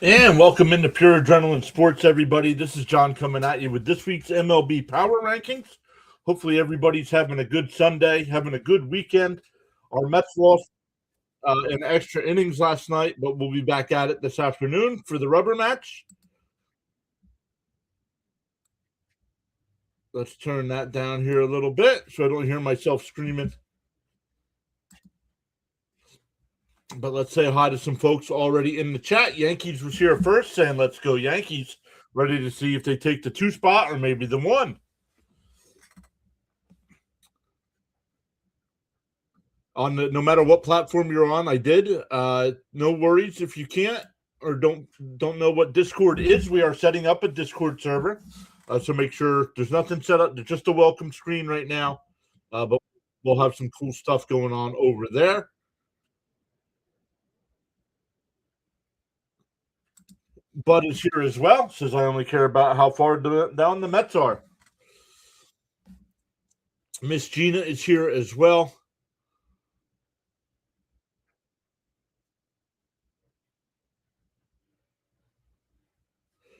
And welcome into Pure Adrenaline Sports, everybody. This is John coming at you with this week's MLB Power Rankings. Hopefully, everybody's having a good Sunday, having a good weekend. Our Mets lost in extra innings last night, but we'll be back at it this afternoon for the rubber match. Let's turn that down here a little bit so I don't hear myself screaming. But let's say hi to some folks already in the chat. Yankees was here first saying, let's go Yankees. Ready to see if they take the 2 spot or maybe the 1. No matter what platform you're on, I did. No worries if you can't or don't know what Discord is. We are setting up a Discord server. So make sure there's nothing set up. There's just a welcome screen right now. But we'll have some cool stuff going on over there. Bud is here as well. Says I only care about how far down the Mets are. Miss Gina is here as well.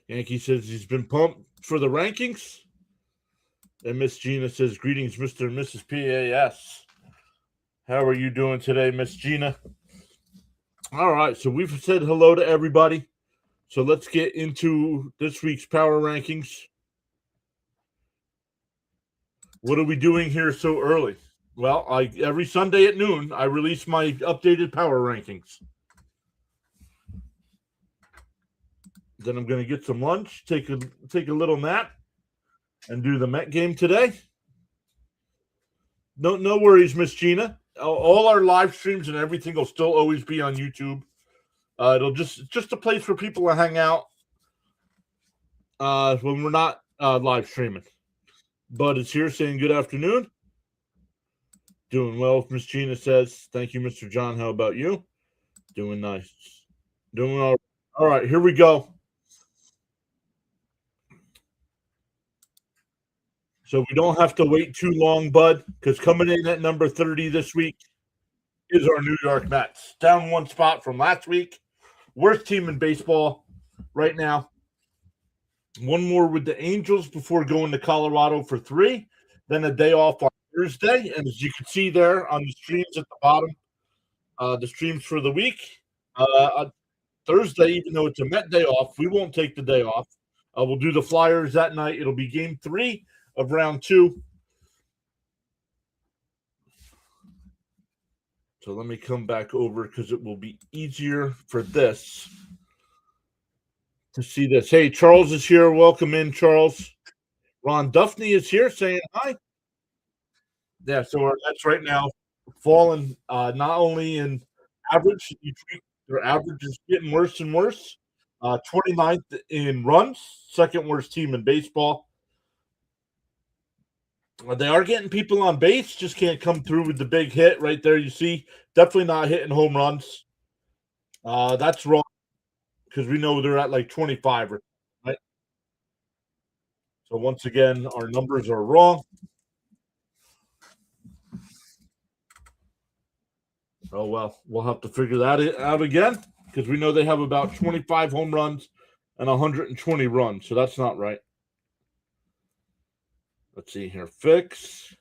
Yankee says he's been pumped for the rankings. And Miss Gina says, greetings, Mr. and Mrs. PAS. How are you doing today, Miss Gina? All right, so we've said hello to everybody. So let's get into this week's power rankings. What are we doing here so early? Well, every Sunday at noon, I release my updated power rankings. Then I'm going to get some lunch, take a little nap, and do the Met game today. No worries, Miss Gina. All our live streams and everything will still always be on YouTube. It'll just a place for people to hang out when we're not live streaming. Bud is here saying good afternoon. Doing well, Miss Gina says. Thank you, Mr. John. How about you? Doing nice. Doing all right. All right, here we go. So we don't have to wait too long, Bud, because coming in at number 30 this week is our New York Mets. Down 1 spot from last week. Worst team in baseball right now. 1 more with the Angels before going to Colorado for 3. Then a day off on Thursday. And as you can see there on the streams at the bottom, the streams for the week. Thursday, even though it's a Met day off, we won't take the day off. We'll do the Flyers that night. It'll be game 3 of round 2. So let me come back over because it will be easier for this to see this. Hey, Charles is here. Welcome in, Charles. Ron Duffney is here saying hi. Yeah, so that's right now falling not only in average, their average is getting worse and worse. 29th in runs, second worst team in baseball. They are getting people on base, just can't come through with the big hit right there. You see, definitely not hitting home runs. That's wrong because we know they're at like 25, right? So once again, our numbers are wrong. Oh, well, we'll have to figure that out again because we know they have about 25 home runs and 120 runs. So that's not right. Let's see here. Fix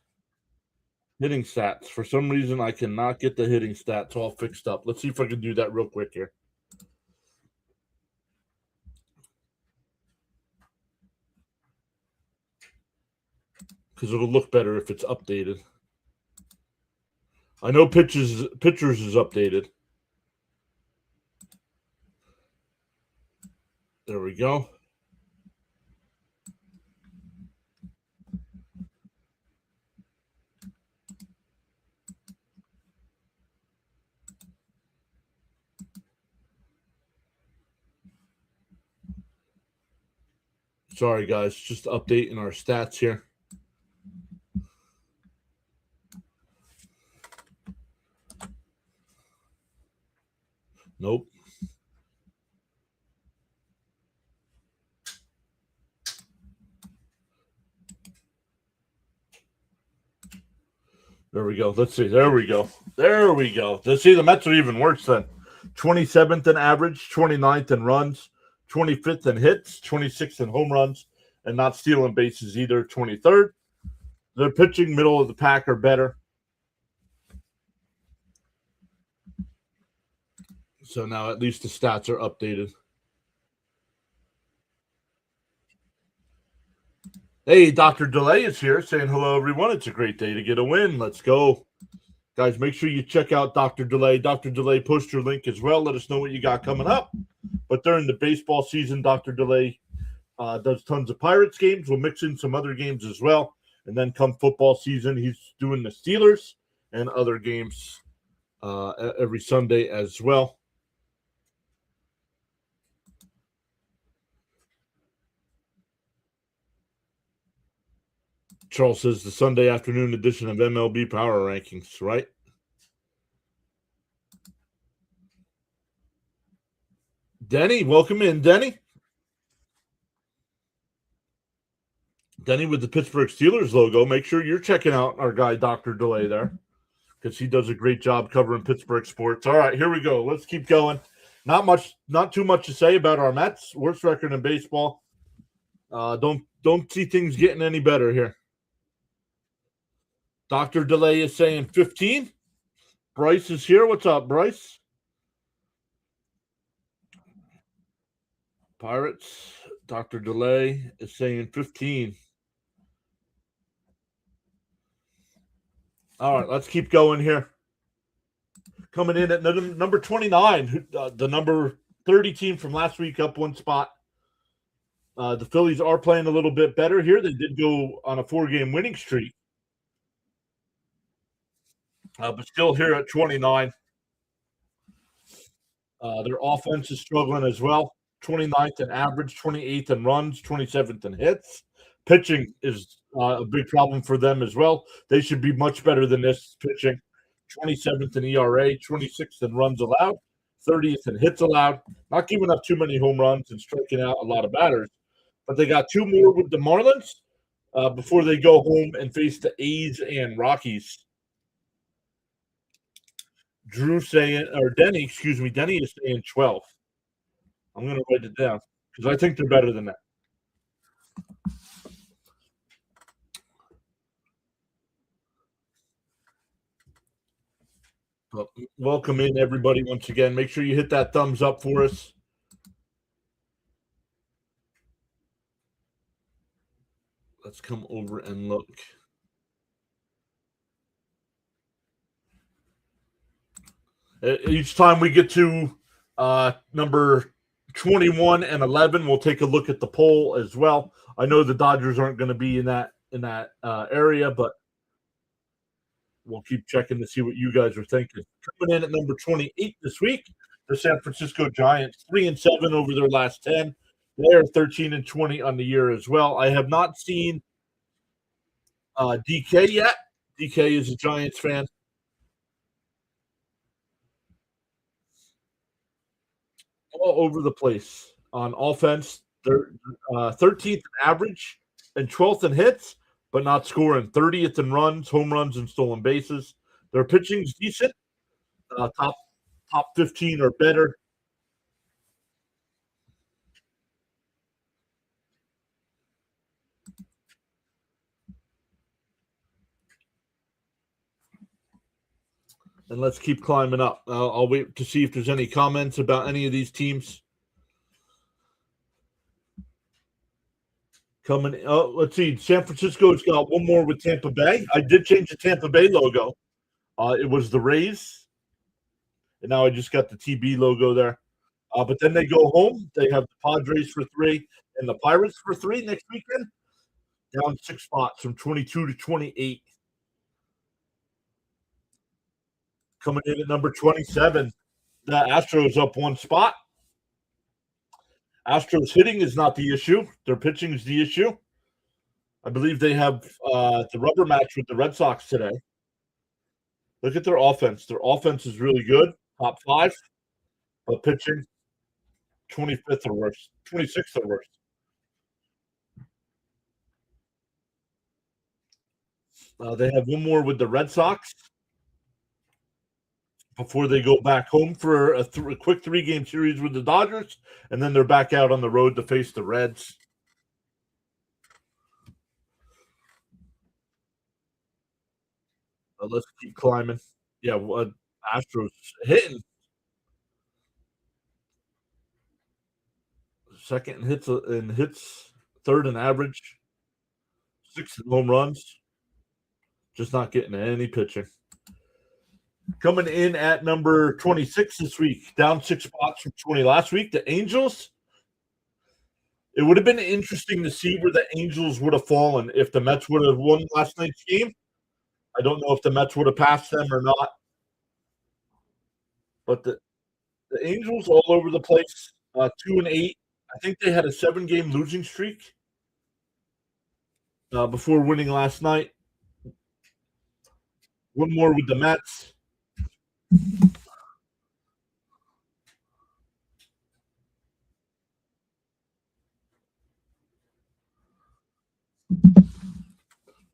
hitting stats. For some reason, I cannot get the hitting stats all fixed up. Let's see if I can do that real quick here. Because it'll look better if it's updated. I know pitchers is updated. There we go. Sorry, guys. Just updating our stats here. Nope. There we go. Let's see. There we go. There we go. Let's see. The Mets are even worse then. 27th in average, 29th in runs, 25th in hits, 26th in home runs, and not stealing bases either, 23rd. Their pitching, middle of the pack, are better. So now at least the stats are updated. Hey, Dr. Delay is here saying hello, everyone. It's a great day to get a win. Let's go. Guys, make sure you check out Dr. Delay. Dr. Delay, post your link as well. Let us know what you got coming up. But during the baseball season, Dr. Delay does tons of Pirates games. We'll mix in some other games as well. And then come football season, he's doing the Steelers and other games every Sunday as well. Charles says the Sunday afternoon edition of MLB Power Rankings, right? Denny, welcome in, Denny. Denny with the Pittsburgh Steelers logo. Make sure you're checking out our guy, Dr. Delay, there, because he does a great job covering Pittsburgh sports. All right, here we go. Let's keep going. Not too much to say about our Mets. Worst record in baseball. Don't see things getting any better here. Dr. Delay is saying 15. Bryce is here. What's up, Bryce? Pirates. Dr. Delay is saying 15. All right, let's keep going here. Coming in at number 29, the number 30 team from last week, up one spot. The Phillies are playing a little bit better here. They did go on a 4-game winning streak. But still here at 29. Their offense is struggling as well. 29th in average, 28th in runs, 27th in hits. Pitching is a big problem for them as well. They should be much better than this pitching. 27th in ERA, 26th in runs allowed, 30th in hits allowed. Not giving up too many home runs and striking out a lot of batters. But they got 2 more with the Marlins before they go home and face the A's and Rockies. Denny is saying 12. I'm going to write it down because I think they're better than that. Well, welcome in, everybody, once again. Make sure you hit that thumbs up for us. Let's come over and look. Each time we get to number 21 and 11, we'll take a look at the poll as well. I know the Dodgers aren't going to be in that area, but we'll keep checking to see what you guys are thinking. Coming in at number 28 this week, the San Francisco Giants, 3-7 over their last 10. They are 13-20 on the year as well. I have not seen DK yet. DK is a Giants fan. All over the place on offense. They're 13th in average and 12th in hits, but not scoring. 30th in runs, home runs, and stolen bases. Their pitching's decent. Top 15 or better. And let's keep climbing up. I'll wait to see if there's any comments about any of these teams. Coming, let's see. San Francisco's got one more with Tampa Bay. I did change the Tampa Bay logo. It was the Rays, and now I just got the TB logo there. But then they go home. They have the Padres for 3 and the Pirates for 3 next weekend. Down 6 spots from 22 to 28. Coming in at number 27, the Astros up 1 spot. Astros hitting is not the issue. Their pitching is the issue. I believe they have the rubber match with the Red Sox today. Look at their offense. Their offense is really good, top 5, but pitching 25th or worse, 26th or worse. They have one more with the Red Sox. before they go back home for a quick 3-game series with the Dodgers, and then they're back out on the road to face the Reds. Let's keep climbing. Yeah, Astros hitting second in hits, third in average, sixth in home runs. Just not getting any pitching. Coming in at number 26 this week, down 6 spots from 20 last week. The Angels. It would have been interesting to see where the Angels would have fallen if the Mets would have won last night's game. I don't know if the Mets would have passed them or not. But the Angels all over the place, 2-8. I think they had a 7-game losing streak before winning last night. One more with the Mets.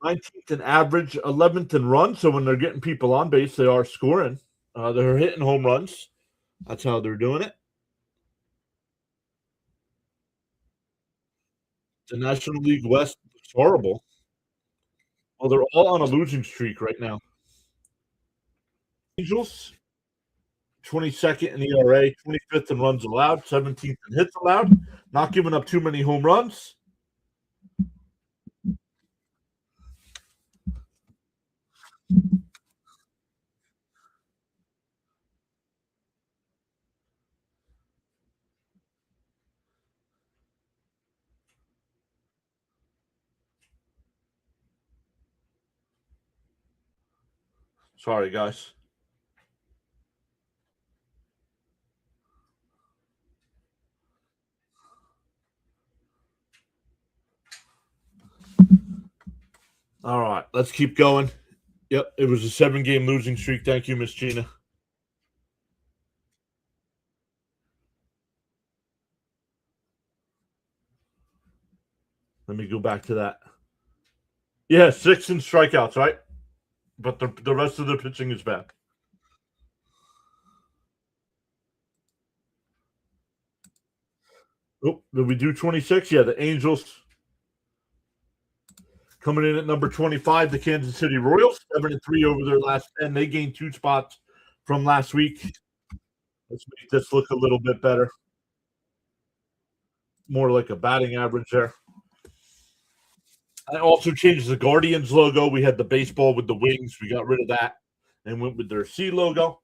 Nineteenth in average, 11th in runs. So when they're getting people on base, they are scoring. They're hitting home runs. That's how they're doing it. The National League West is horrible. Well, they're all on a losing streak right now. Angels, 22nd in ERA, 25th in runs allowed, 17th in hits allowed, not giving up too many home runs. Sorry, guys. All right, let's keep going. Yep, it was a 7-game losing streak. Thank you, Miss Gina. Let me go back to that. Yeah, 6 in strikeouts, right? But the rest of the pitching is bad. Oh, did we do 26? Yeah, the Angels. Coming in at number 25, the Kansas City Royals, 7-3 over their last 10. They gained 2 spots from last week. Let's make this look a little bit better. More like a batting average there. I also changed the Guardians logo. We had the baseball with the wings. We got rid of that and went with their C logo.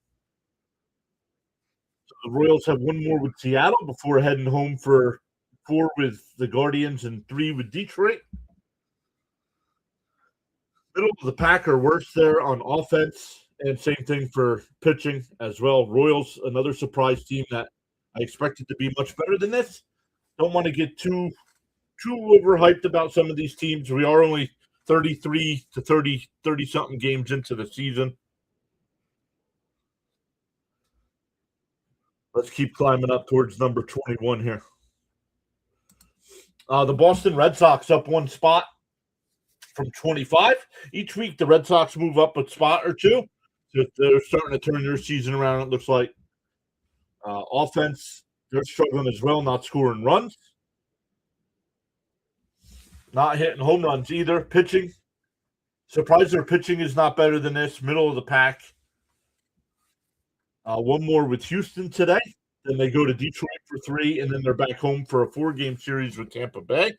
So the Royals have one more with Seattle before heading home for 4 with the Guardians and 3 with Detroit. Middle of the pack are worse there on offense, and same thing for pitching as well. Royals, another surprise team that I expected to be much better than this. Don't want to get too overhyped about some of these teams. We are only 33 to 30 something games into the season. Let's keep climbing up towards number 21 here. The Boston Red Sox up 1 spot from 25. Each week, the Red Sox move up a spot or two. So they're starting to turn their season around, it looks like. Offense, they're struggling as well, not scoring runs. Not hitting home runs either. Pitching, surprised their pitching is not better than this. Middle of the pack. One more with Houston today. Then they go to Detroit for 3, and then they're back home for a 4-game series with Tampa Bay.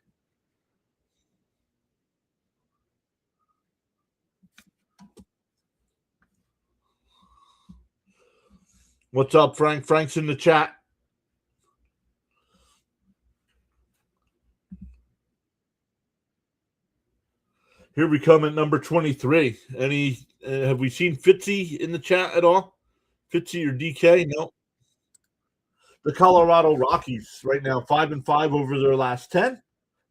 What's up, Frank? Frank's in the chat. Here we come at number 23. Have we seen Fitzy in the chat at all? Fitzy or DK? No. The Colorado Rockies right now 5-5 over their last 10.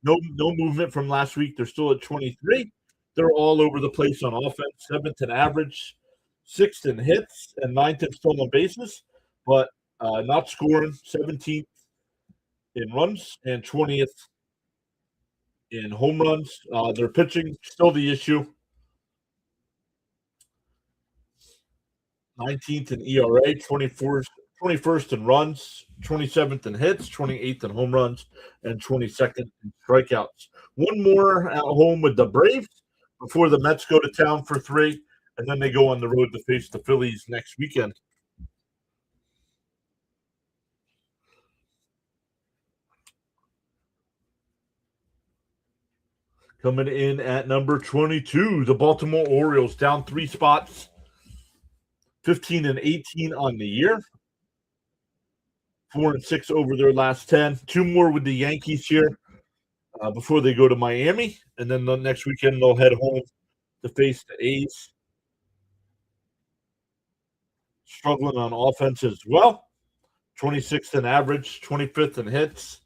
No movement from last week. They're still at 23. They're all over the place on offense. 7th in average, 6th in hits, and 9th in stolen bases, but not scoring. 17th in runs and 20th in home runs. Their pitching still the issue. 19th in ERA, 21st in runs, 27th in hits, 28th in home runs, and 22nd in strikeouts. One more at home with the Braves before the Mets go to town for 3, and then they go on the road to face the Phillies next weekend. Coming in at number 22, the Baltimore Orioles, down 3 spots, 15 and 18 on the year, 4 and 6 over their last 10. 2 more with the Yankees here before they go to Miami, and then the next weekend they'll head home to face the A's. Struggling on offense as well, 26th in average, 25th in hits.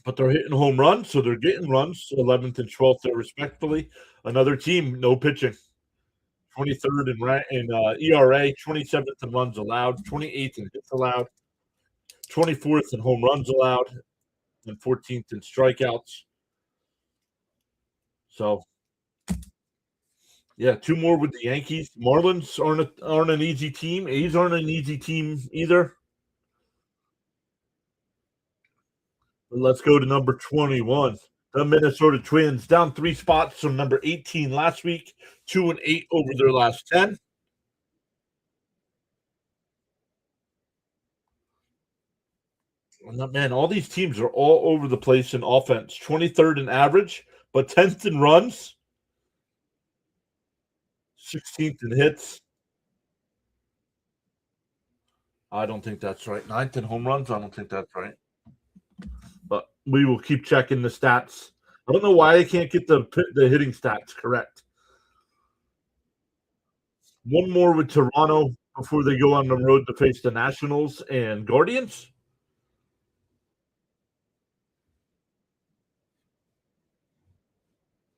But they're hitting home runs, so they're getting runs, 11th and 12th there respectively. Another team, no pitching. 23rd in ERA, 27th in runs allowed, 28th in hits allowed, 24th in home runs allowed, and 14th in strikeouts. So, yeah, 2 more with the Yankees. Marlins aren't an easy team. A's aren't an easy team either. But let's go to number 21. The Minnesota Twins, down 3 spots from number 18 last week, 2 and 8 over their last 10. Man, all these teams are all over the place in offense. 23rd in average, but 10th in runs, 16th in hits. I don't think that's right. 9th in home runs, I don't think that's right. But we will keep checking the stats. I don't know why I can't get the hitting stats correct. One more with Toronto before they go on the road to face the Nationals and Guardians.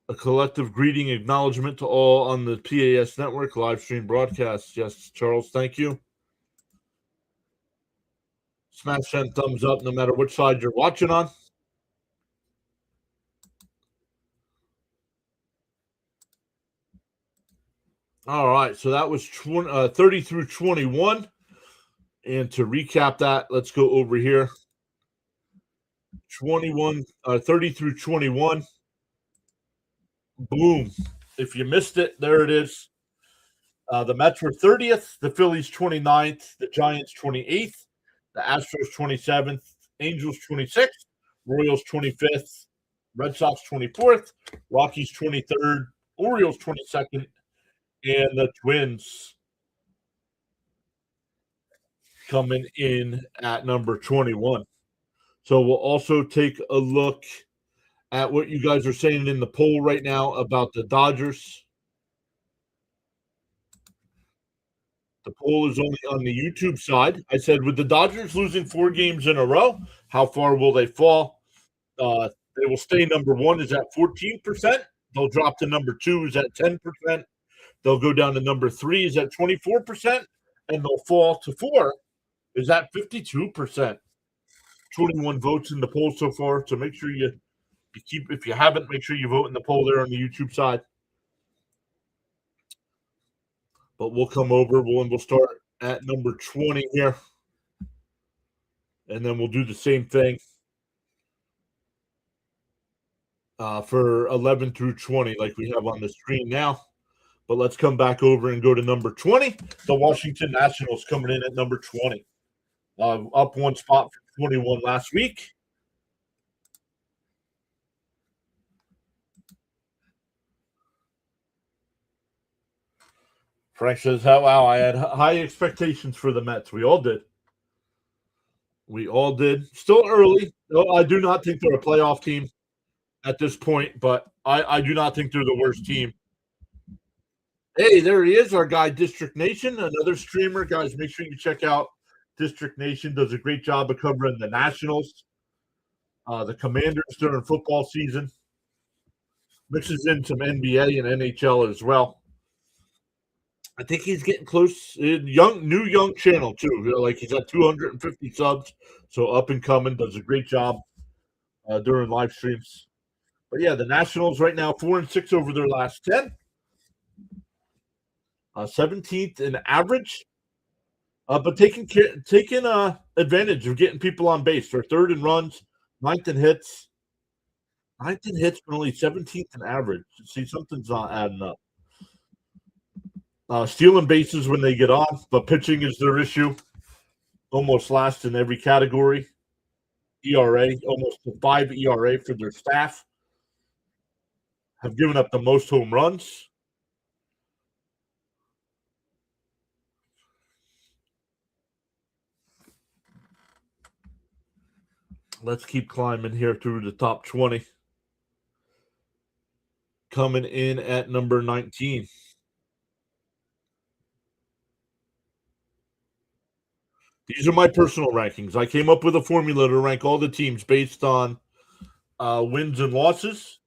A collective greeting acknowledgement to all on the PAS network live stream broadcast. Yes, Charles, thank you. Smash that thumbs up no matter which side you're watching on. All right, so that was 30 through 21. And to recap that, let's go over here. 30 through 21. Boom. If you missed it, there it is. The Mets were 30th, the Phillies 29th, the Giants 28th, the Astros 27th, Angels 26th, Royals 25th, Red Sox 24th, Rockies 23rd, Orioles 22nd, and the Twins coming in at number 21. So we'll also take a look at what you guys are saying in the poll right now about the Dodgers. The poll is only on the YouTube side. I said, with the Dodgers losing 4 games in a row, how far will they fall? They will stay number 1 is at 14%. They'll drop to number 2 is at 10%. They'll go down to number 3 is at 24%. And they'll fall to 4 is at 52%. 21 votes in the poll so far. So make sure you keep, if you haven't, make sure you vote in the poll there on the YouTube side. But we'll come over, we'll start at number 20 here. And then we'll do the same thing for 11 through 20 like we have on the screen now. But let's come back over and go to number 20. The Washington Nationals coming in at number 20. Up 1 spot from 21 last week. Frank says, wow, I had high expectations for the Mets. We all did. Still early. No, I do not think they're a playoff team at this point, but I do not think they're the worst team. Hey, there he is, our guy, District Nation, another streamer. Guys, make sure you check out District Nation. Does a great job of covering the Nationals, the Commanders during football season. Mixes in some NBA and NHL as well. I think he's getting close. New young channel too. Like, he's at 250 subs, so up and coming. Does a great job during live streams. But yeah, the Nationals right now 4 and 6 over their last 10. 17th in average, but taking advantage of getting people on base. They're third in runs, ninth in hits, but only 17th in average. See, something's not adding up. Stealing bases when they get on, but pitching is their issue. Almost last in every category. ERA, almost a 5 ERA for their staff. Have given up the most home runs. Let's keep climbing here through the top 20. Coming in at number 19. These are my personal rankings. I came up with a formula to rank all the teams based on wins and losses,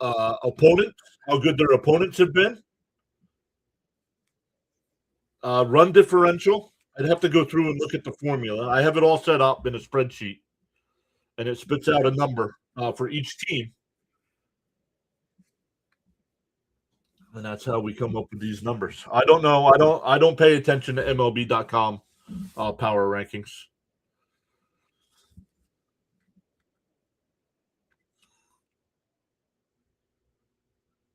opponents, how good their opponents have been, run differential. I'd have to go through and look at the formula. I have it all set up in a spreadsheet, and it spits out a number for each team. And that's how we come up with these numbers. I don't know. I don't pay attention to MLB.com power rankings.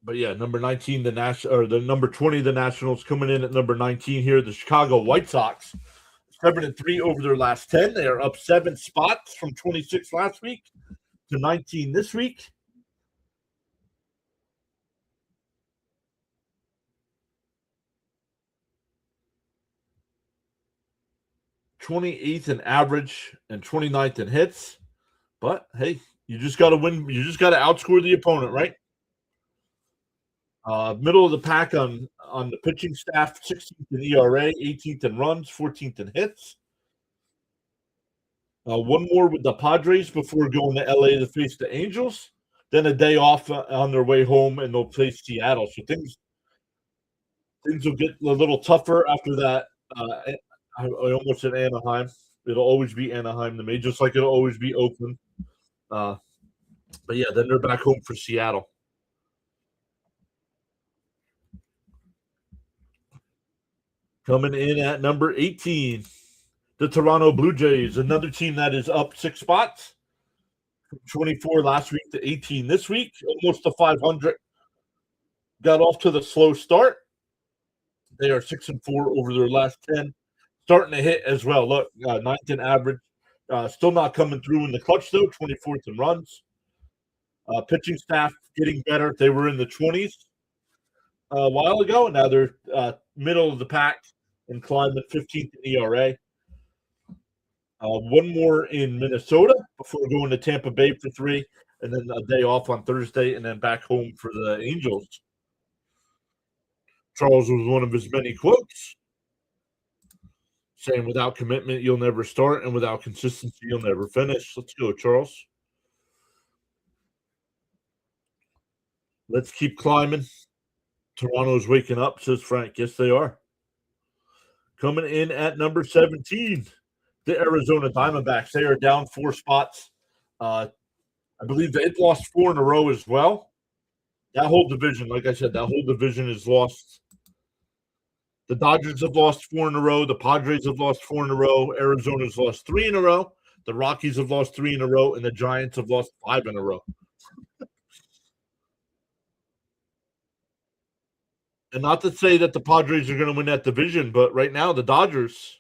But yeah, number 19, the number 20, the Nationals coming in at number 19 here. The Chicago White Sox, 7-3 over their last 10. They are up 7 spots from 26 last week to 19 this week. '28th in average and 29th in hits. But hey, you just got to win. You just got to outscore the opponent, right? Middle of the pack on the pitching staff, 16th in ERA, 18th in runs, 14th in hits. One more with the Padres before going to LA to face the Angels. Then a day off on their way home, and they'll face Seattle. So things will get a little tougher after that. I almost said Anaheim. It'll always be Anaheim to me, just like it'll always be Oakland. But yeah, then they're back home for Seattle. Coming in at number 18, the Toronto Blue Jays, another team that is up 6 spots. 24 last week to 18 this week, almost to 500. Got off to the slow start. They are 6-4 over their last 10. Starting to hit as well. Look, 9th in average. Still not coming through in the clutch, though. 24th in runs. Pitching staff getting better. They were in the 20s a while ago, and now they're middle of the pack and climbing 15th in ERA. One more in Minnesota before going to Tampa Bay for 3, and then a day off on Thursday, and then back home for the Angels. Charles was one of his many quotes, saying, "Without commitment, you'll never start, and without consistency, you'll never finish." Let's go, Charles. Let's keep climbing. Toronto's waking up, says Frank. Yes, they are. Coming in at number 17, the Arizona Diamondbacks. They are down 4 spots. I believe they've lost 4 in a row as well. That whole division, like I said, that whole division is lost. The Dodgers have lost 4 in a row. The Padres have lost 4 in a row. Arizona's lost 3 in a row. The Rockies have lost 3 in a row. And the Giants have lost 5 in a row. And not to say that the Padres are going to win that division, but right now the Dodgers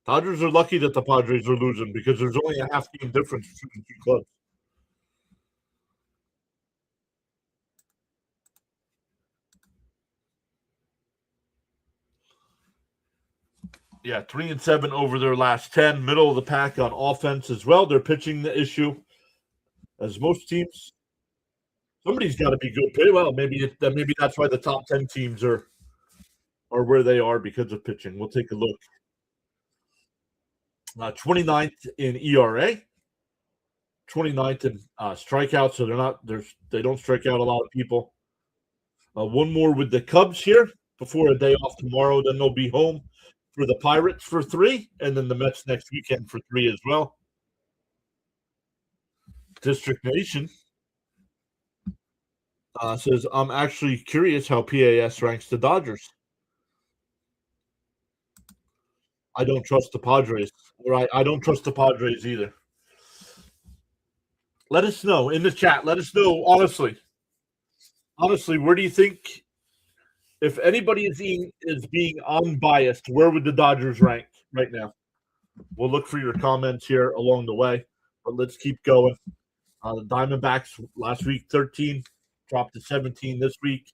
are lucky that the Padres are losing because there's only a half game difference between the 2 clubs. Yeah, 3-7 over their last 10. Middle of the pack on offense as well. They're pitching the issue, as most teams. Somebody's got to be good. Well, maybe that's why the top 10 teams are where they are because of pitching. We'll take a look. 29th in ERA, 29th in strikeouts. So they don't strike out a lot of people. One more with the Cubs here before a day off tomorrow. Then they'll be home for the Pirates for 3, and then the Mets next weekend for 3 as well. District Nation. Says, I'm actually curious how PAS ranks the Dodgers. I don't trust the Padres. Right. I don't trust the Padres either. Let us know in the chat. Let us know, honestly. Honestly, where do you think, if anybody is being unbiased, where would the Dodgers rank right now? We'll look for your comments here along the way, but let's keep going. The Diamondbacks last week 13, dropped to 17 this week.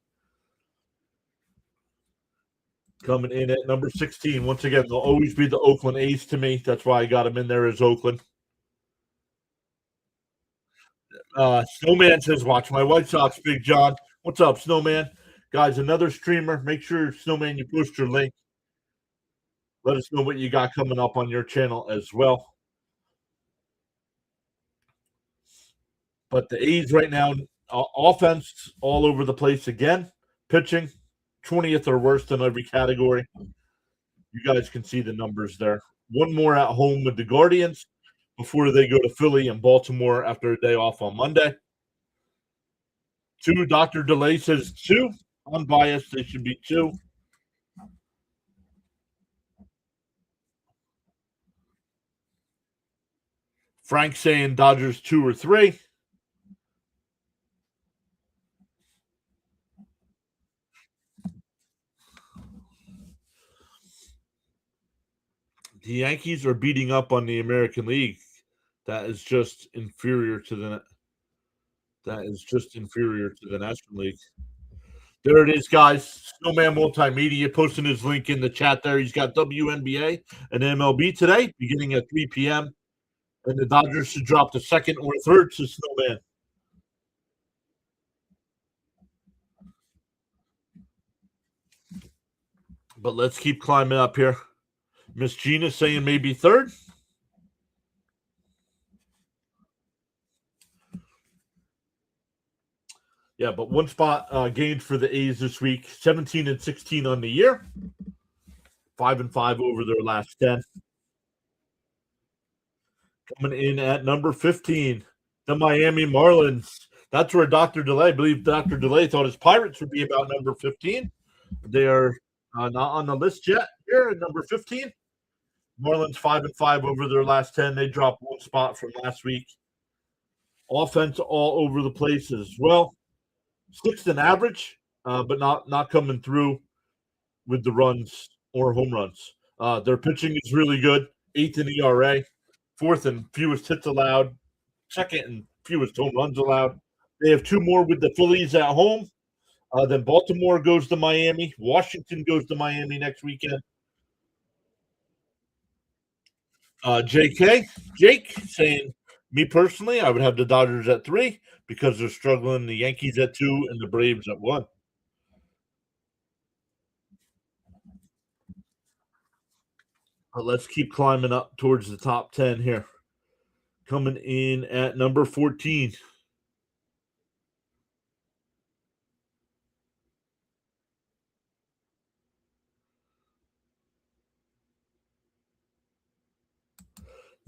Coming in at number 16. Once again, they'll always be the Oakland A's to me. That's why I got them in there as Oakland. Snowman says, watch my White Sox, Big John. What's up, Snowman? Guys, another streamer. Make sure, Snowman, you post your link. Let us know what you got coming up on your channel as well. But the A's right now, offense all over the place again. Pitching, 20th or worst in every category. You guys can see the numbers there. One more at home with the Guardians before they go to Philly and Baltimore after a day off on Monday. 2, Dr. Delay says 2. Unbiased, they should be 2. Frank saying Dodgers 2 or 3. The Yankees are beating up on the American League. That is just inferior to the National League. There it is, guys. Snowman Multimedia posting his link in the chat there. He's got WNBA and MLB today, beginning at 3 p.m. And the Dodgers should drop to second or third to Snowman. But let's keep climbing up here. Miss Gina saying maybe third. Yeah, but one spot gained for the A's this week. 17-16 on the year. 5-5 over their last 10. Coming in at number 15, the Miami Marlins. That's where Dr. Delay, I believe Dr. Delay thought his Pirates would be about number 15. They are not on the list yet here at number 15. Marlins 5-5 over their last 10. They dropped one spot from last week. Offense all over the place as well. 6th in average, but not coming through with the runs or home runs. Their pitching is really good. 8th in ERA. 4th and fewest hits allowed. 2nd and fewest home runs allowed. They have 2 more with the Phillies at home. Then Baltimore goes to Miami. Washington goes to Miami next weekend. Jake saying, me personally, I would have the Dodgers at 3 because they're struggling. The Yankees at 2 and the Braves at 1. But let's keep climbing up towards the top 10 here. Coming in at number 14.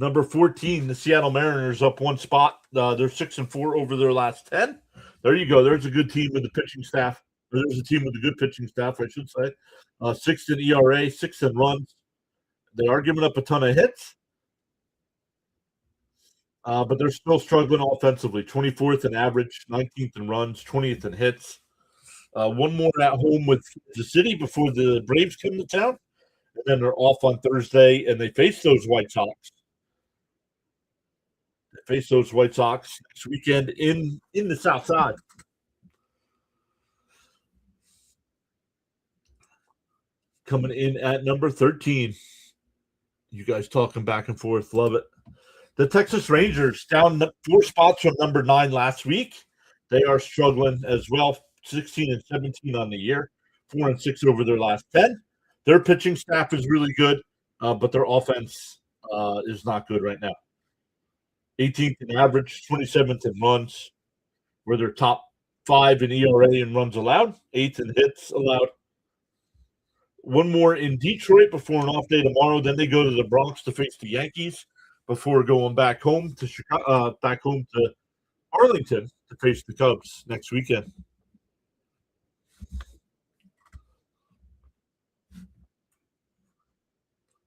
Number 14, the Seattle Mariners up one spot. They're 6-4 over their last 10. There you go. There's a good team with the pitching staff. There's a team with a good pitching staff, I should say. 6th in ERA, 6th in runs. They are giving up a ton of hits, but they're still struggling offensively. 24th in average, 19th in runs, 20th in hits. One more at home with the city before the Braves come to town. And then they're off on Thursday, and they face those White Sox. Face those White Sox next weekend in the South Side. Coming in at number 13. You guys talking back and forth. Love it. The Texas Rangers down 4 spots from number 9 last week. They are struggling as well. 16-17 on the year. 4-6 over their last 10. Their pitching staff is really good, but their offense is not good right now. 18th in average, 27th in runs. Where they're top 5 in ERA and runs allowed, 8th in hits allowed. One more in Detroit before an off day tomorrow. Then they go to the Bronx to face the Yankees before going back home to Chicago, back home to Arlington to face the Cubs next weekend.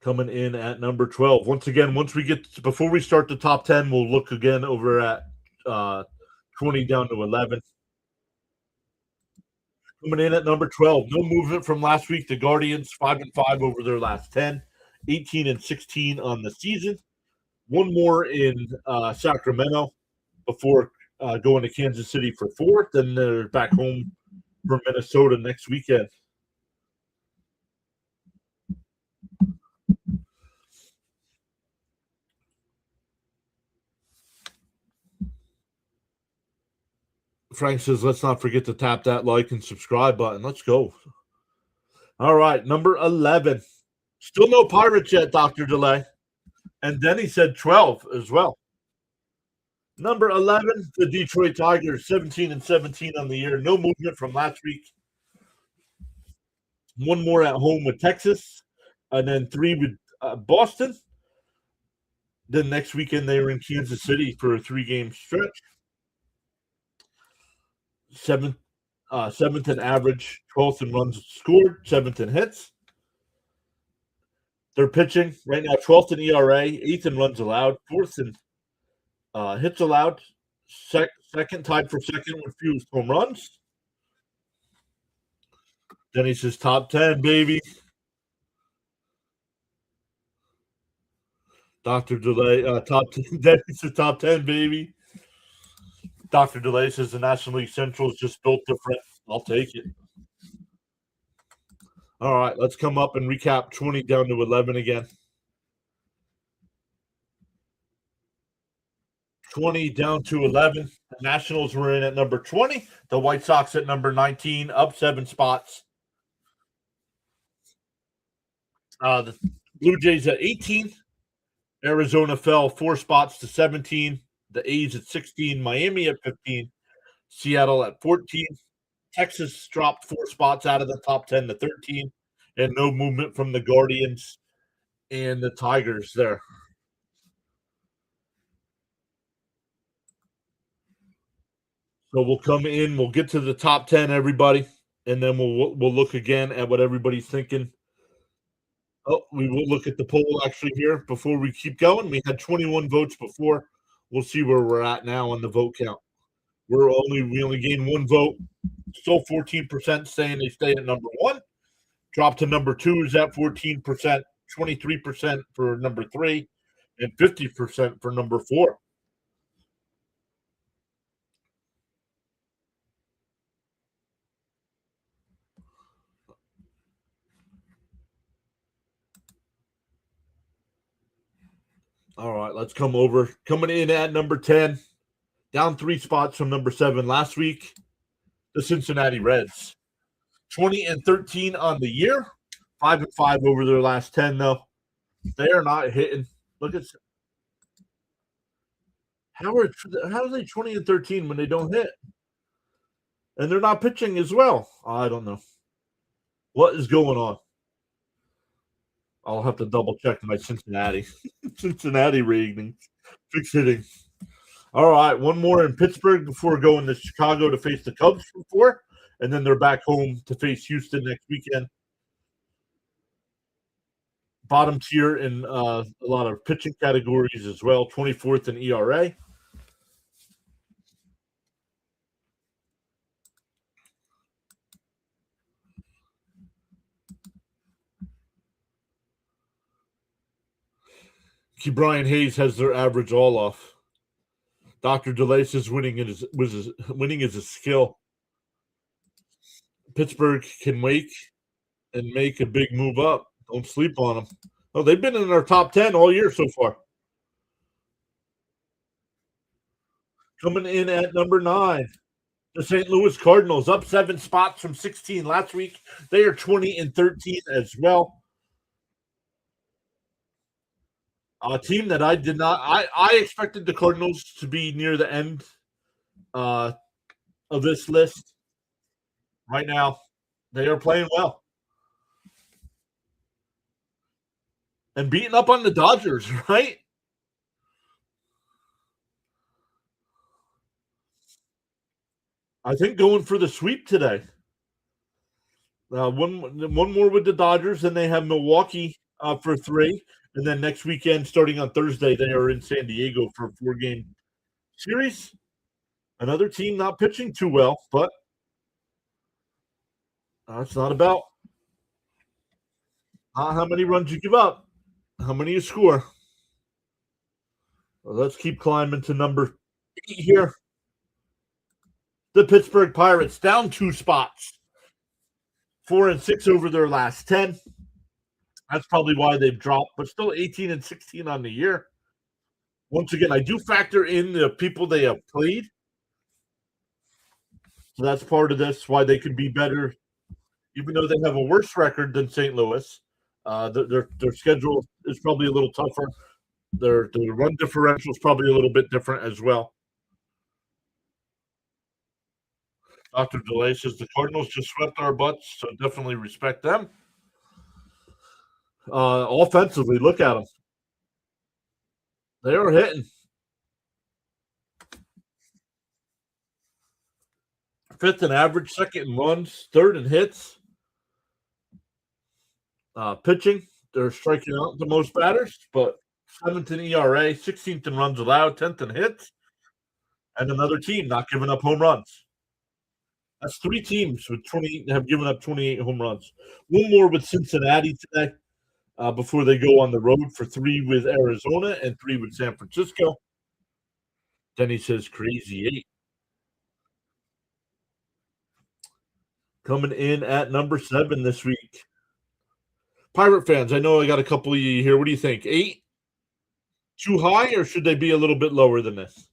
Coming in at number 12. Once again, before we start the top 10, we'll look again over at 20 down to 11. Coming in at number 12. No movement from last week. The Guardians 5-5 over their last 10, 18-16 on the season. One more in Sacramento before going to Kansas City for 4th. Then they're back home for Minnesota next weekend. Frank says, let's not forget to tap that like and subscribe button. Let's go. All right, number 11. Still no Pirates yet, Dr. Delay. And then he said 12 as well. Number 11, the Detroit Tigers, 17-17 on the year. No movement from last week. One more at home with Texas, and then 3 with Boston. Then next weekend they were in Kansas City for a 3-game stretch. Seventh in average, 12th in runs scored, 7th in hits. They're pitching right now 12th in ERA, 8th in runs allowed, 4th in hits allowed, second tied for second with fewest home runs. Then he says top 10, baby. Dr. Delay, top 10. Then he says top 10, baby. Dr. Delay says the National League Central is just built different. I'll take it. All right, let's come up and recap 20 down to 11 again. 20 down to 11. The Nationals were in at number 20. The White Sox at number 19, up 7 spots. The Blue Jays at 18. Arizona fell 4 spots to 17. The A's at 16. Miami at 15. Seattle at 14. Texas dropped 4 spots out of the top 10 to 13. And no movement from the Guardians and the Tigers there. So we'll come in, we'll get to the top 10, everybody, and then we'll look again at what everybody's thinking. Oh, we will look at the poll actually here before we keep going. We had 21 votes before. We'll see where we're at now on the vote count. We only gained 1 vote. Still 14% saying they stay at number 1. Drop to number 2 is at 14%, 23% for number 3, and 50% for number 4. All right, let's come over. Coming in at number 10, down 3 spots from number 7 last week, the Cincinnati Reds. 20-13 on the year, 5-5 over their last 10, though. They are not hitting. Look at how are they 20-13 when they don't hit? And they're not pitching as well. I don't know. What is going on? I'll have to double check my Cincinnati ratings. Fix hitting. All right, one more in Pittsburgh before going to Chicago to face the Cubs for 4, and then they're back home to face Houston next weekend. Bottom tier in a lot of pitching categories as well, 24th in ERA. Brian Hayes has their average all off. Dr. DeLay says winning is a skill. Pittsburgh can wake and make a big move up. Don't sleep on them. Oh, they've been in our top 10 all year so far. Coming in at number 9, the St. Louis Cardinals, up 7 spots from 16 last week. They are 20-13 as well. A team that I did not. I expected the Cardinals to be near the end of this list. Right now, they are playing well and beating up on the Dodgers. Right? I think going for the sweep today. One more with the Dodgers, and they have Milwaukee for 3. And then next weekend, starting on Thursday, they are in San Diego for a 4-game series. Another team not pitching too well, but it's not about how many runs you give up, how many you score. Well, let's keep climbing to number 8 here. The Pittsburgh Pirates down 2 spots, 4-6 over their last 10. That's probably why they've dropped, but still 18-16 on the year. Once again, I do factor in the people they have played. So that's part of this, why they could be better, even though they have a worse record than St. Louis. Their schedule is probably a little tougher. Their run differential is probably a little bit different as well. Dr. DeLay says the Cardinals just swept our butts, so definitely respect them. Offensively, look at them. They are hitting. 5th in average, 2nd in runs, 3rd in hits. Pitching, they're striking out the most batters, but 7th in ERA, 16th in runs allowed, 10th in hits, and another team not giving up home runs. That's 3 teams with 20 have given up 28 home runs. One more with Cincinnati today before they go on the road for 3 with Arizona and 3 with San Francisco. Then he says crazy 8. Coming in at number 7 this week. Pirate fans, I know I got a couple of you here. What do you think? 8? Too high, or should they be a little bit lower than this?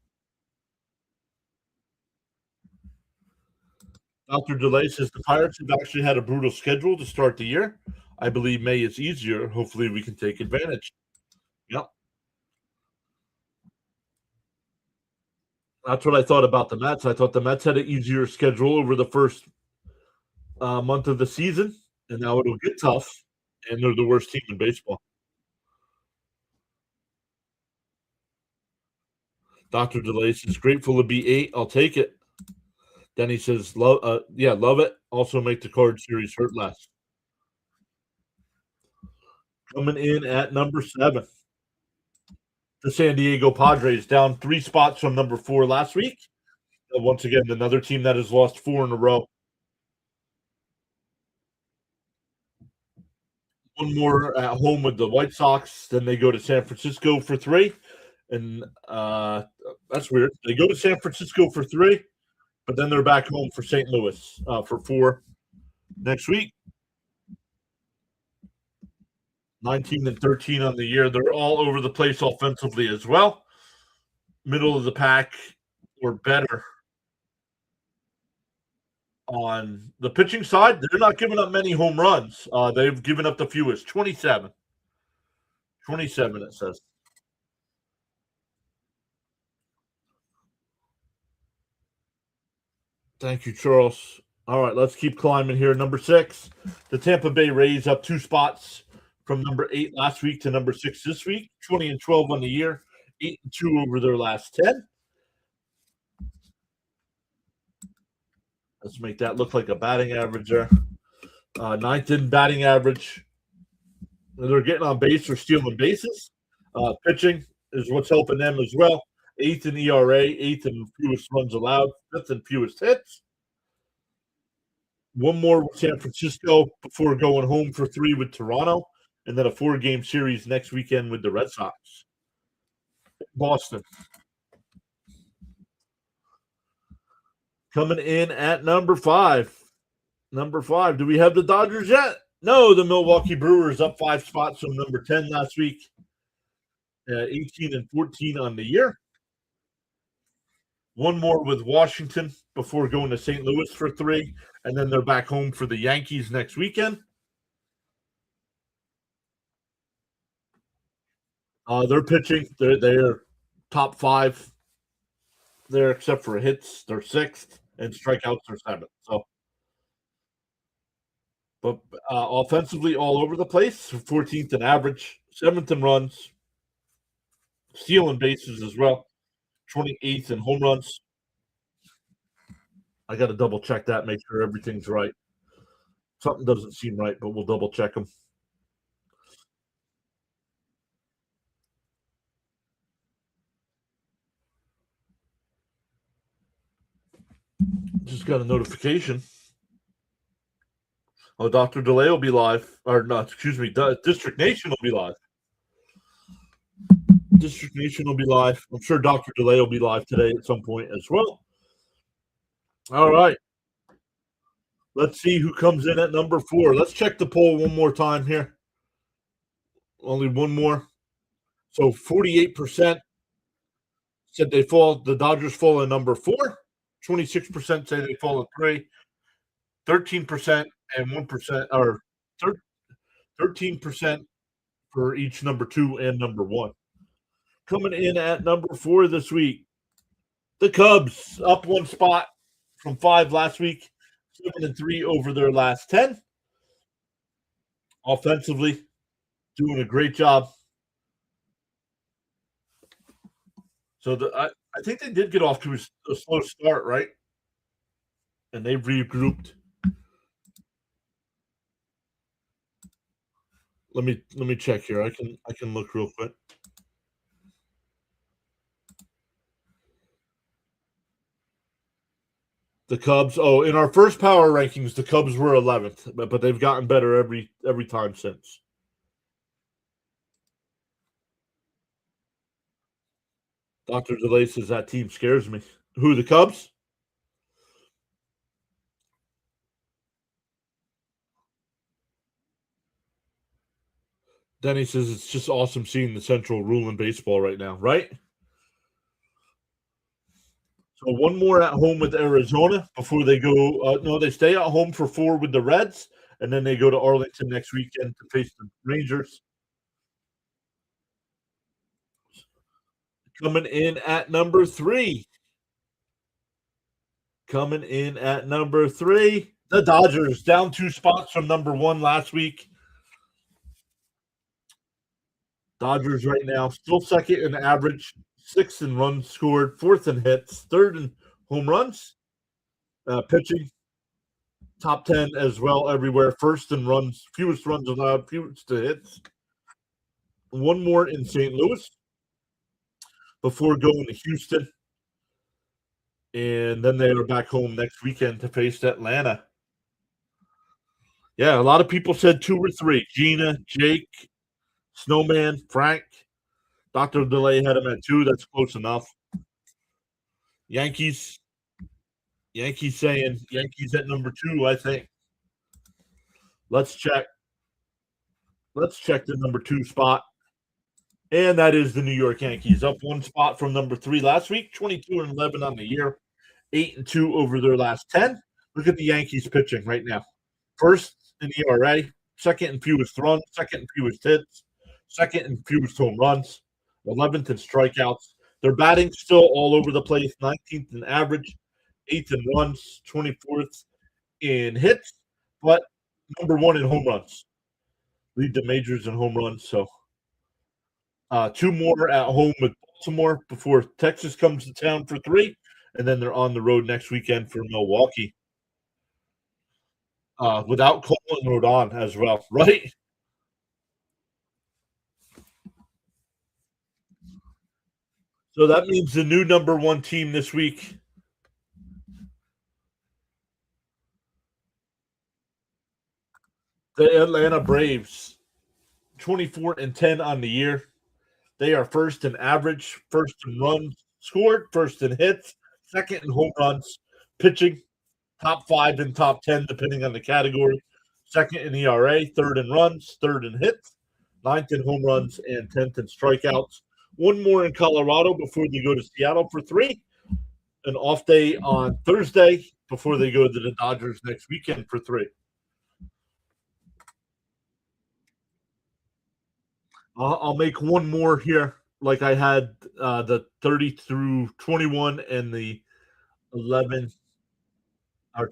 Dr. DeLay says the Pirates have actually had a brutal schedule to start the year. I believe May is easier. Hopefully we can take advantage. Yep. That's what I thought about the Mets. I thought the Mets had an easier schedule over the first month of the season, and now it'll get tough, and they're the worst team in baseball. Dr. DeLay says grateful to be 8. I'll take it. Then he says, love it. Also make the card series hurt less. Coming in at number 7. The San Diego Padres down 3 spots from number 4 last week. Once again, another team that has lost 4 in a row. One more at home with the White Sox. Then they go to San Francisco for 3. And that's weird. They go to San Francisco for 3, but then they're back home for St. Louis for 4 next week. 19-13 on the year. They're all over the place offensively as well. Middle of the pack or better. On the pitching side, they're not giving up many home runs. They've given up the fewest, 27. 27, it says. Thank you, Charles. All right, let's keep climbing here. Number 6, the Tampa Bay Rays up 2 spots from number 8 last week to number 6 this week. 20-12 on the year, 8-2 over their last 10. Let's make that look like a batting average there. 9th in batting average. They're getting on base or stealing bases. Pitching is what's helping them as well. 8th in ERA, 8th in fewest runs allowed, 5th in fewest hits. One more with San Francisco before going home for 3 with Toronto, and then a 4-game series next weekend with the Red Sox. Boston. Coming in at number 5. Number 5. Do we have the Dodgers yet? No, the Milwaukee Brewers up 5 spots from number 10 last week. 18-14 on the year. One more with Washington before going to St. Louis for 3, and then they're back home for the Yankees next weekend. They're pitching. They're top 5 there, except for hits. They're 6th, and strikeouts are 7th. So, but offensively, all over the place. 14th in average, 7th in runs, stealing bases as well. 28th in home runs. I got to double check that, make sure everything's right. Something doesn't seem right, but we'll double check them. Just got a notification. Oh, Dr. Delay will be live. Or not, excuse me, District Nation will be live. District Nation will be live. I'm sure Dr. Delay will be live today at some point as well. All right. Let's see who comes in at number 4. Let's check the poll one more time here. Only one more. So 48% said the Dodgers fall at number 4. 26% say they fall at 3. 13% and 1%, or 13% for each number 2 and number 1. Coming in at number 4 this week, the Cubs up 1 spot from 5 last week, 7-3 over their last 10. Offensively, doing a great job. So I think they did get off to a slow start, right? And they've regrouped. Let me check here. I can look real quick. The Cubs. Oh, in our first power rankings, the Cubs were 11th, but they've gotten better every time since. Dr. DeLay says that team scares me. Who, the Cubs? Denny says it's just awesome seeing the Central ruling baseball right now, right? So one more at home with Arizona before they go. No, they stay at home for 4 with the Reds, and then they go to Arlington next weekend to face the Rangers. Coming in at number 3. Coming in at number 3, the Dodgers, down 2 spots from number 1 last week. Dodgers right now still second in average, 6th in runs scored, 4th in hits, 3rd in home runs. Pitching, top 10 as well everywhere. 1st in runs, fewest runs allowed, fewest hits. One more in St. Louis before going to Houston. And then they are back home next weekend to face Atlanta. Yeah, a lot of people said 2 or 3. Gina, Jake, Snowman, Frank. Dr. DeLay had him at 2. That's close enough. Yankees saying Yankees at number 2, I think. Let's check. Let's check the number 2 spot. And that is the New York Yankees, up 1 spot from number 3 last week, 22-11 on the year, 8-2 over their last 10. Look at the Yankees pitching right now. 1st in ERA, 2nd in fewest runs, 2nd in fewest hits, 2nd in fewest home runs, 11th in strikeouts. Their batting still all over the place, 19th in average, 8th in runs, 24th in hits, but number 1 in home runs. Lead the majors in home runs. So 2 more at home with Baltimore before Texas comes to town for 3, and then they're on the road next weekend for Milwaukee. Without Cole and Rodon as well, right? So that means the new number 1 team this week. The Atlanta Braves, 24-10 on the year. They are 1st in average, 1st in runs scored, 1st in hits, 2nd in home runs, pitching, top 5 and top 10, depending on the category. 2nd in ERA, 3rd in runs, 3rd in hits, 9th in home runs, and 10th in strikeouts. One more in Colorado before they go to Seattle for 3. An off day on Thursday before they go to the Dodgers next weekend for 3. I'll make one more here, like I had the 30 through 21 and the 11 or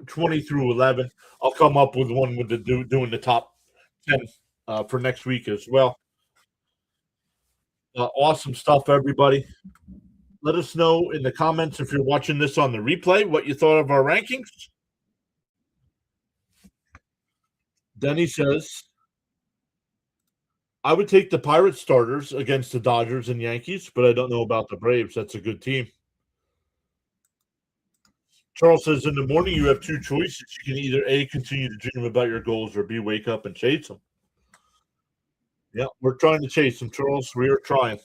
20 through 11. I'll come up with one with doing the top 10 for next week as well. Awesome stuff, everybody. Let us know in the comments if you're watching this on the replay what you thought of our rankings. Denny says, I would take the Pirates starters against the Dodgers and Yankees, but I don't know about the Braves. That's a good team. Charles says in the morning you have two choices. You can either A, continue to dream about your goals, or B, wake up and chase them. Yeah, we're trying to chase them, Charles. We are trying.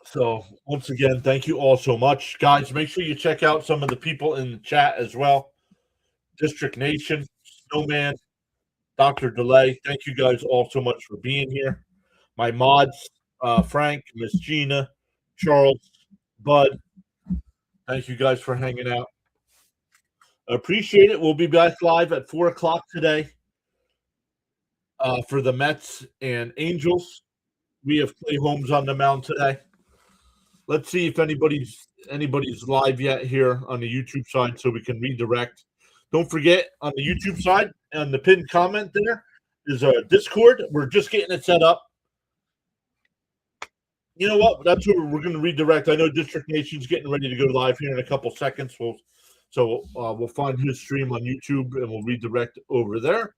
So once again, thank you all so much. Guys, make sure you check out some of the people in the chat as well. District Nation, Snowman, Dr. Delay. Thank you guys all so much for being here. My mods, Frank, Miss Gina, Charles, Bud. Thank you guys for hanging out. Appreciate it. We'll be back live at 4 o'clock today for the Mets and Angels. We have Clay Holmes on the mound today. Let's see if anybody's live yet here on the YouTube side so we can redirect. Don't forget, on the YouTube side, on the pinned comment there is a Discord. We're just getting it set up. You know what? That's where we're going to redirect. I know District Nation's getting ready to go live here in a couple seconds. We'll find his stream on YouTube and we'll redirect over there.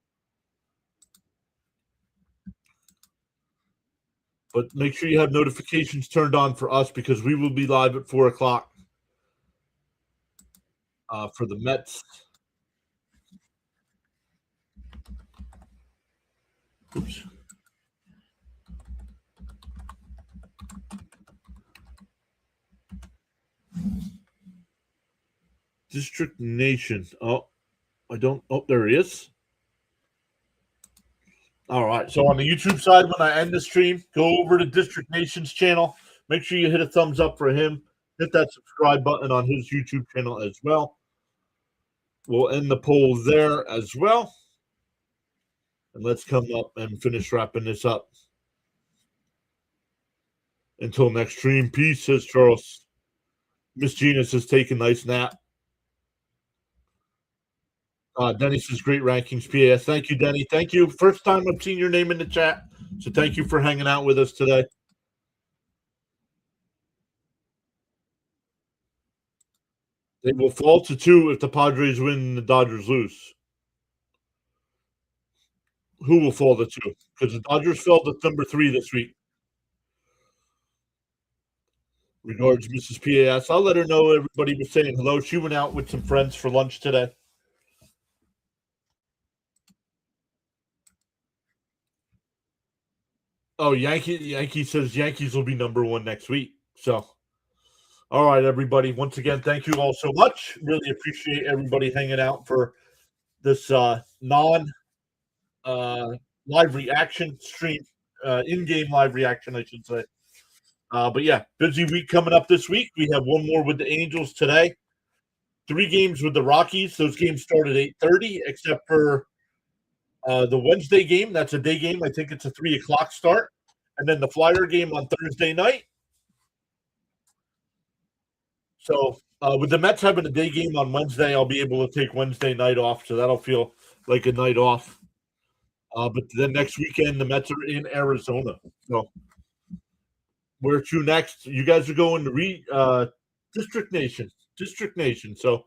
But make sure you have notifications turned on for us because we will be live at 4 o'clock for the Mets. Oops. District Nation. Oh, there he is. All right. So on the YouTube side, when I end the stream, go over to District Nation's channel. Make sure you hit a thumbs up for him. Hit that subscribe button on his YouTube channel as well. We'll end the poll there as well. And let's come up and finish wrapping this up. Until next stream, peace, says Charles. Miss Gina says, take a nice nap. Denny says, great rankings, PAS. Thank you, Denny. Thank you. First time I've seen your name in the chat. So thank you for hanging out with us today. They will fall to 2 if the Padres win and the Dodgers lose. Who will fall to 2? Because the Dodgers fell to number 3 this week. Regards, Mrs. PAS. I'll let her know everybody was saying hello. She went out with some friends for lunch today. Oh, Yankee says Yankees will be number 1 next week. So, all right, everybody. Once again, thank you all so much. Really appreciate everybody hanging out for this live reaction stream, in-game live reaction, I should say. But yeah, busy week coming up this week. We have one more with the Angels today. 3 games with the Rockies. Those games start at 8:30, except for the Wednesday game. That's a day game. I think it's a 3 o'clock start. And then the Flyer game on Thursday night. So with the Mets having a day game on Wednesday, I'll be able to take Wednesday night off. So that'll feel like a night off. But then next weekend, the Mets are in Arizona. So where to next? You guys are going to District Nation. So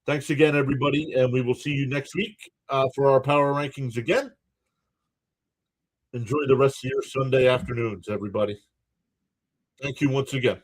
thanks again, everybody. And we will see you next week for our power rankings again. Enjoy the rest of your Sunday afternoons, everybody. Thank you once again.